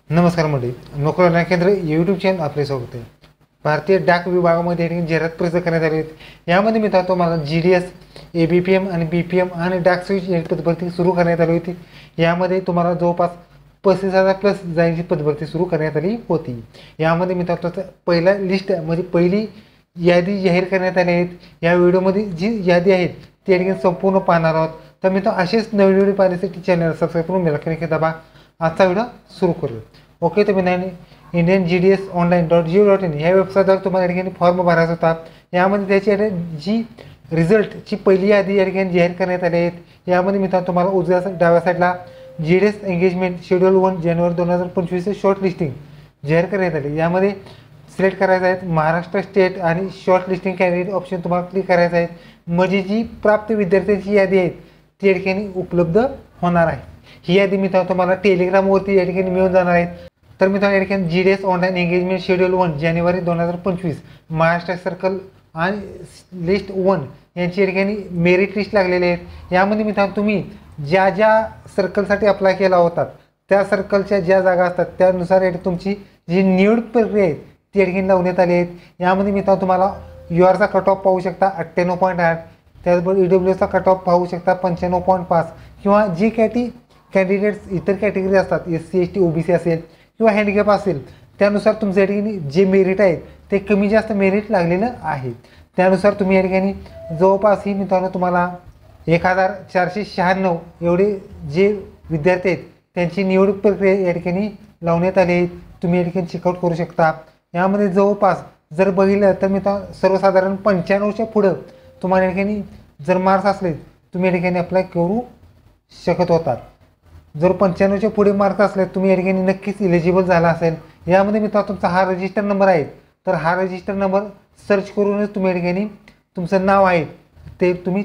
नमस्कार मंडळी, नोकरी ऑनलाईन केंद्र यूट्यूब चॅनल आपले स्वागत आहे. भारतीय डाक विभागामध्ये जाहिरात प्रसिद्ध करण्यात आली आहेत. यामध्ये मित्रांनो तुम्हाला GDS, ABPM आणि BPM आणि डाक स्विच पदभरती सुरू करण्यात आली होती. यामध्ये तुम्हाला जवळपास 35,000 प्लस जागांची पदभरती सुरू करण्यात आली होती. यामध्ये मित्रांनो पहिला लिस्ट म्हणजे पहिली यादी जाहीर करण्यात आली आहेत. या व्हिडिओमध्ये जी यादी आहे ती या ठिकाणी संपूर्ण पाहणार आहोत. तर मित्रांनो असेच नवीन व्हिडिओ पाहण्यासाठी चॅनल सबस्क्राईब करून बेल आयकॉन दाबा. आजचा व्हिडिओ सुरू करू. ओके, तर मित्रांनो indianGDSonline.go.in ह्या वेबसाईटवर तुम्हाला या ठिकाणी फॉर्म भरायचा होता. यामध्ये त्याची जी रिझल्टची पहिली यादी या ठिकाणी जाहीर करण्यात आली आहेत. यामध्ये मित्रांनो तुम्हाला उजव्या डाव्या साईडला GDS एंगेजमेंट शेड्यूल 1 जानेवारी 2025 शॉर्ट लिस्टिंग जाहीर करण्यात आली. यामध्ये सिलेक्ट करायचं आहे महाराष्ट्र स्टेट आणि शॉर्ट लिस्टिंग कॅन्डिडेट ऑप्शन तुम्हाला क्लिक करायचं आहे. म्हणजे जी प्राप्त विद्यार्थ्यांची यादी आहे ती या ठिकाणी उपलब्ध होणार आहे. ही यादी मित्रांनो तुम्हाला टेलिग्रामवरती या ठिकाणी मिळून जाणार आहे. तर मित्रांनो या ठिकाणी GDS ऑनलाईन एंगेजमेंट शेड्यूल 1 जानेवारी 2025 महाराष्ट्र सर्कल आणि लिस्ट 1 यांची या ठिकाणी मेरिट लिस्ट लागलेली आहेत. यामध्ये मित्रांनो तुम्ही ज्या ज्या सर्कलसाठी अप्लाय केला होता त्या सर्कलच्या ज्या जागा असतात त्यानुसार तुमची जी निवड प्रक्रिया आहे ती या ठिकाणी लावण्यात आली आहेत. यामध्ये मित्रांनो तुम्हाला URचा कट ऑफ पाहू शकता 98.8, त्याचबरोबर EWSचा कट ऑफ पाहू शकता 95.5 किंवा जी कॅन्डिडेट्स इतर कॅटेगरी असतात SC ST OBC असेल किंवा हँडिकॅप असेल त्यानुसार तुमच्या या ठिकाणी जे मेरिट आहेत ते कमी जास्त मेरिट लागलेलं आहे. त्यानुसार तुम्ही या ठिकाणी जवळपास ही मित्रांनो तुम्हाला 1496 एवढे जे विद्यार्थी आहेत त्यांची निवड प्रक्रिया या ठिकाणी लावण्यात आली आहे. तुम्ही या ठिकाणी चेकआउट करू शकता. यामध्ये जवळपास जर बघितलं तर मित्रांनो सर्वसाधारण 95च्या पुढं तुम्हाला या ठिकाणी जर मार्क्स असले तुम्ही या ठिकाणी अप्लाय करू शकत होतात. जर 95च्या पुढे मार्क्स असले तुम्ही या ठिकाणी नक्कीच इलिजिबल झाला असेल. यामध्ये मित्रांनो तुमचा हा रजिस्टर नंबर आहे तर हा रजिस्टर नंबर सर्च करूनच तुम्ही या ठिकाणी तुमचं नाव आहे ते तुम्ही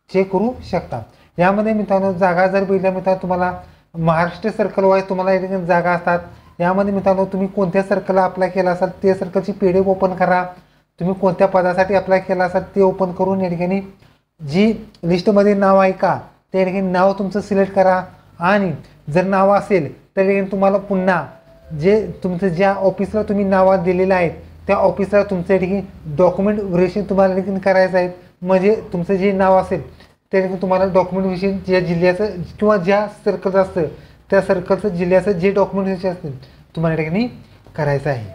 चेक करू शकता. यामध्ये मित्रांनो जागा जर बघितल्या मित्रांनो तुम्हाला महाराष्ट्र सर्कल वाईज तुम्हाला या ठिकाणी जागा असतात. यामध्ये मित्रांनो तुम्ही कोणत्या सर्कलला अप्लाय केला असाल ते सर्कलची PDF ओपन करा. तुम्ही कोणत्या पदासाठी अप्लाय केला असाल ते ओपन करून या ठिकाणी जी लिस्टमध्ये नाव आहे का त्या ठिकाणी नाव तुमचं सिलेक्ट करा. आणि जर नाव असेल तर ठिकाणी तुम्हाला पुन्हा जे तुमचं ज्या ऑफिसला तुम्ही नाव दिलेलं आहे त्या ऑफिसला तुमच्या ठिकाणी डॉक्युमेंट व्हेरिफिकेशन तुम्हाला ठिकाणी करायचं आहे. म्हणजे तुमचं जे नाव असेल त्या ठिकाणी तुम्हाला डॉक्युमेंट व्हेरिफिकेशन ज्या जिल्ह्याचं किंवा ज्या सर्कलचं असतं त्या सर्कलचं जिल्ह्याचं जे डॉक्युमेंट व्हेरिफिकेशन असतील तुम्हाला या ठिकाणी करायचं आहे.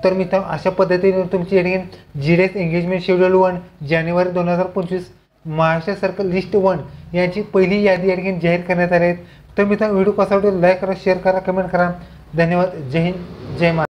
तर मित्रांनो अशा पद्धतीने तुमची या ठिकाणी GDS एंगेजमेंट शेड्यूल 1 जानेवारी 2025 महाराष्ट्र सर्कल लिस्ट 1 यांची पहिली यादी या ठिकाणी जाहीर करण्यात आली आहे. तर मित्रांनो व्हिडिओ कसा वाटेल लाईक करा, शेअर करा, कमेंट करा. धन्यवाद. जय हिंद, जय महाराष्ट्र.